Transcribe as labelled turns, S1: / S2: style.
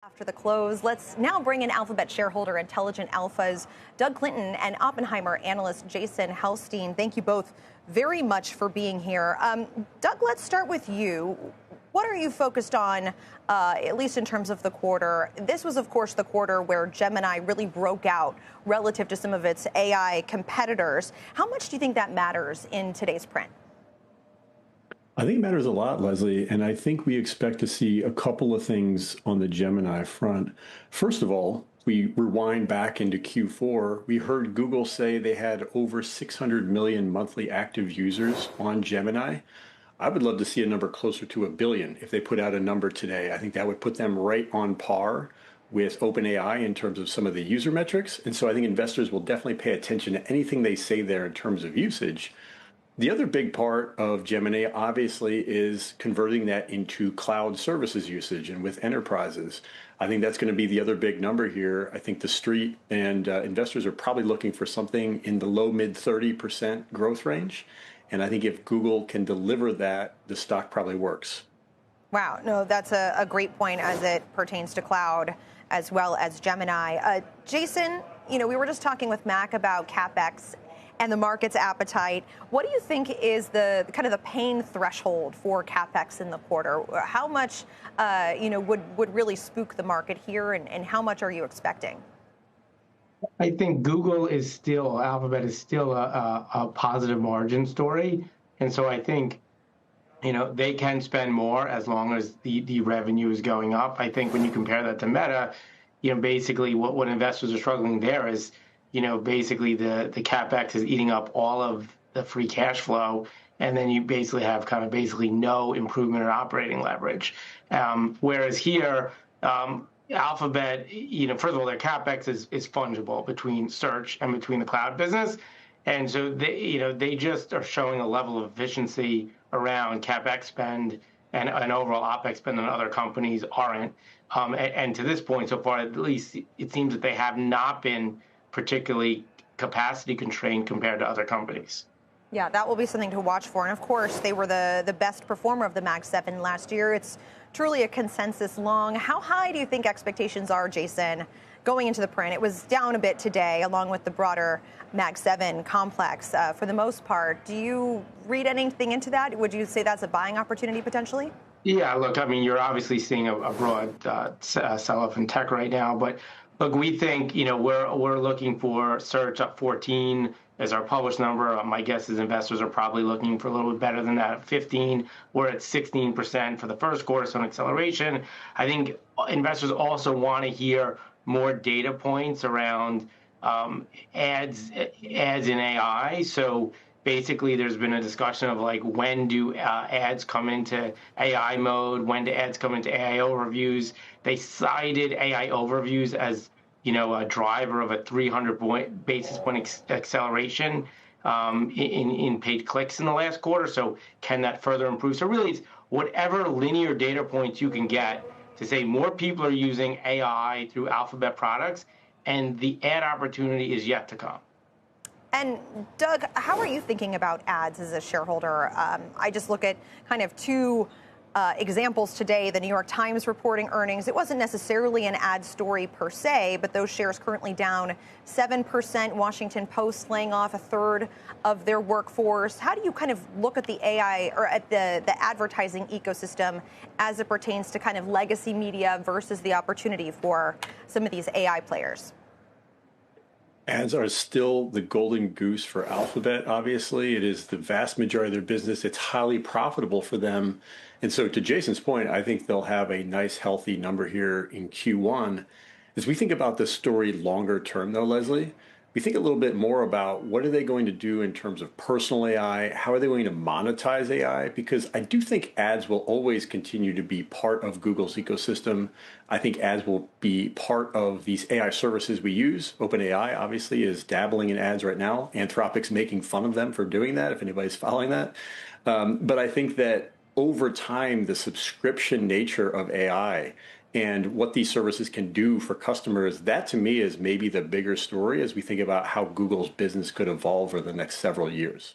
S1: After the close, let's now bring in Alphabet shareholder Intelligent Alpha's Doug Clinton and Oppenheimer analyst Jason Helfstein. Thank you both very much for being here. Doug, let's start with you. What are you focused on, at least in terms of the quarter? This was, of course, the quarter where Gemini really broke out relative to some of its AI competitors. How much do you think that matters in today's print?
S2: I think it matters a lot, Leslie, and I think we expect to see a couple of things on the Gemini front. First of all, we rewind back into Q4. We heard Google say they had over 600 million monthly active users on Gemini. I would love to see a number closer to 1 billion if they put out a number today. I think that would put them right on par with OpenAI in terms of some of the user metrics. And so I think investors will definitely pay attention to anything they say there in terms of usage. The other big part of Gemini, obviously, is converting that into cloud services usage and with enterprises. I think that's going to be the other big number here. I think the street and investors are probably looking for something in the low mid 30% growth range. And I think if Google can deliver that, the stock probably works.
S1: Wow. No, that's a great point as it pertains to cloud as well as Gemini. Jason, we were just talking with Mac about CapEx and the market's appetite. What do you think is the kind of the pain threshold for CapEx in the quarter? How much, would really spook the market here, and how much are you expecting?
S3: I think Alphabet is still a positive margin story. And so I think, they can spend more as long as the revenue is going up. I think when you compare that to Meta, basically what investors are struggling there is, basically the CapEx is eating up all of the free cash flow, and then you basically have no improvement in operating leverage. Whereas here, Alphabet, first of all, their CapEx is fungible between search and between the cloud business. And so they just are showing a level of efficiency around CapEx spend and overall OpEx spend that other companies aren't. And to this point, so far, at least it seems that they have not been particularly capacity constrained compared to other companies.
S1: Yeah, that will be something to watch for. And of course, they were the best performer of the Mag 7 last year. It's truly a consensus long. How high do you think expectations are, Jason, going into the print? It was down a bit today, along with the broader Mag 7 complex for the most part. Do you read anything into that? Would you say that's a buying opportunity potentially?
S3: Yeah, look, you're obviously seeing a broad sell-off in tech right now, but look, we think, we're looking for search up 14 as our published number. My guess is investors are probably looking for a little bit better than that at 15. We're at 16% for the first quarter, so an acceleration. I think investors also want to hear more data points around ads in AI. So basically, there's been a discussion of when do ads come into AI mode? When do ads come into AI overviews? They cited AI overviews as a driver of a 300 basis point acceleration in paid clicks in the last quarter. So can that further improve? So really, it's whatever linear data points you can get to say more people are using AI through Alphabet products, and the ad opportunity is yet to come.
S1: And Doug, how are you thinking about ads as a shareholder? I just look at kind of two examples today. The New York Times reporting earnings. It wasn't necessarily an ad story per se, but those shares currently down 7%. Washington Post laying off a third of their workforce. How do you kind of look at the AI or at the advertising ecosystem as it pertains to kind of legacy media versus the opportunity for some of these AI players?
S2: Ads are still the golden goose for Alphabet, obviously. It is the vast majority of their business. It's highly profitable for them. And so to Jason's point, I think they'll have a nice, healthy number here in Q1. As we think about the story longer term, though, Leslie, we think a little bit more about what are they going to do in terms of personal AI? How are they going to monetize AI? Because I do think ads will always continue to be part of Google's ecosystem. I think ads will be part of these AI services we use. OpenAI obviously is dabbling in ads right now. Anthropic's making fun of them for doing that, if anybody's following that. But I think that over time, the subscription nature of AI and what these services can do for customers, that to me is maybe the bigger story as we think about how Google's business could evolve over the next several years.